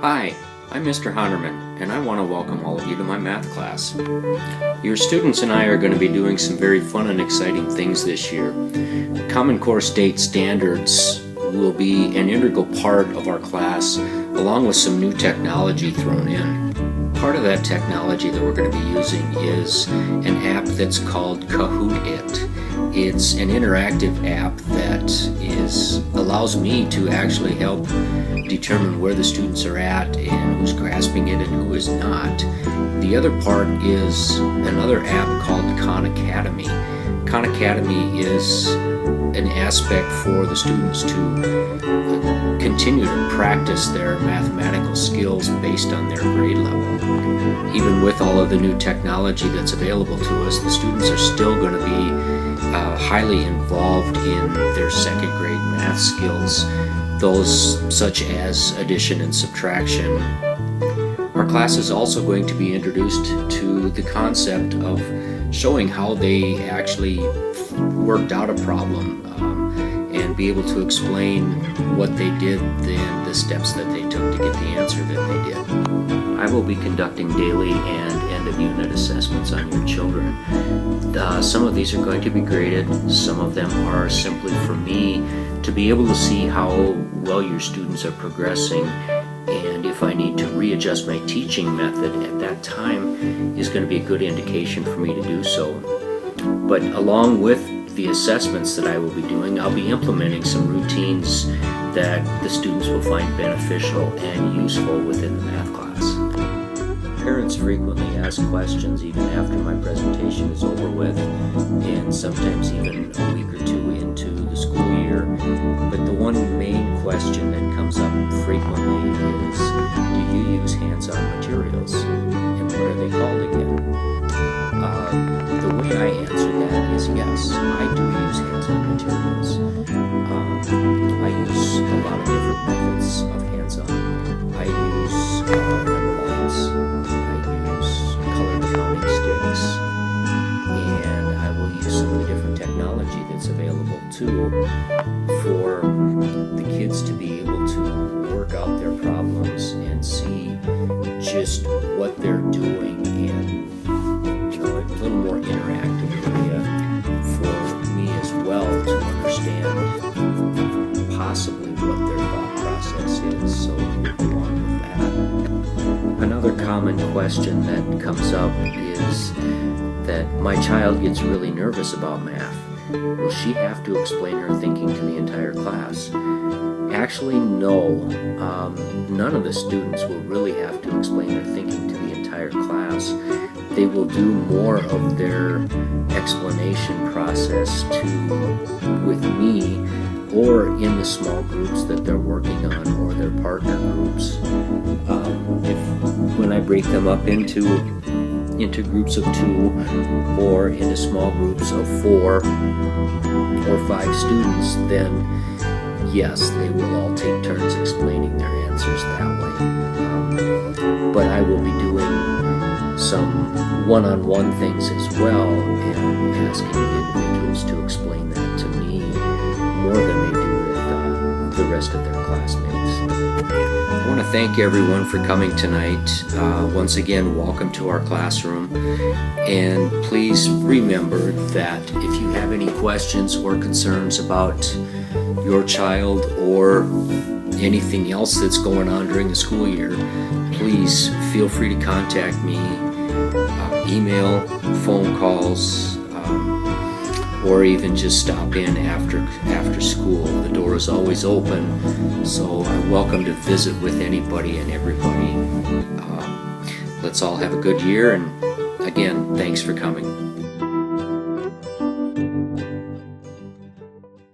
Hi, I'm Mr. Honnerman, and I want to welcome all of you to my math class. Your students and I are going to be doing some very fun and exciting things this year. Common Core State Standards will be an integral part of our class, along with some new technology thrown in. Part of that technology that we're going to be using is an app that's called Kahoot!It. It's an interactive app that allows me to actually help determine where the students are at and who's grasping it and who is not. The other part is another app called Khan Academy. Khan Academy is an aspect for the students to continue to practice their mathematical skills based on their grade level. Even with all of the new technology that's available to us, the students are still going to be highly involved in their second grade math skills, those such as addition and subtraction. Our class is also going to be introduced to the concept of showing how they actually worked out a problem and be able to explain what they did and the steps that they took to get the answer that they did. I will be conducting daily and end-of-unit assessments on your children. Some of these are going to be graded, some of them are simply for me to be able to see how well your students are progressing, and if I need to readjust my teaching method at that time is going to be a good indication for me to do so. But along with the assessments that I will be doing, I'll be implementing some routines that the students will find beneficial and useful within the math class. Parents frequently ask questions even after my presentation is over with, and sometimes even a week or two into the school year. But the one main question that comes up frequently is, do you use hands-on materials? And what are they called again? The way I answer that is yes, I do use hands-on materials. I use a lot of different methods of hands-on. I use number lines, I use colored counting sticks, and I will use some of the different technology that's available too for the kids to be able to work out their problems and see just what they're doing in a little more interactive area for me as well to understand possibly what their thought process is, so we'll go on with that. Another common question that comes up is that my child gets really nervous about math. Will she have to explain her thinking to the entire class? Actually, no. None of the students will really have to explain their thinking to the entire class. They will do more of their explanation process with me or in the small groups that they're working on or their partner groups. When I break them up into groups of 2 or into small groups of 4 or 5 students, then yes, they will all take turns explaining their answers that way. But I will be doing some one-on-one things as well and asking the individuals to explain that to me more than they do with the rest of their classmates. I want to thank everyone for coming tonight. Once again, welcome to our classroom, and please remember that if you have any questions or concerns about your child or anything else that's going on during the school year, please feel free to contact me, email, phone calls, or even just stop in after school. The door is always open, so I'm welcome to visit with anybody and everybody. Let's all have a good year, and again, thanks for coming.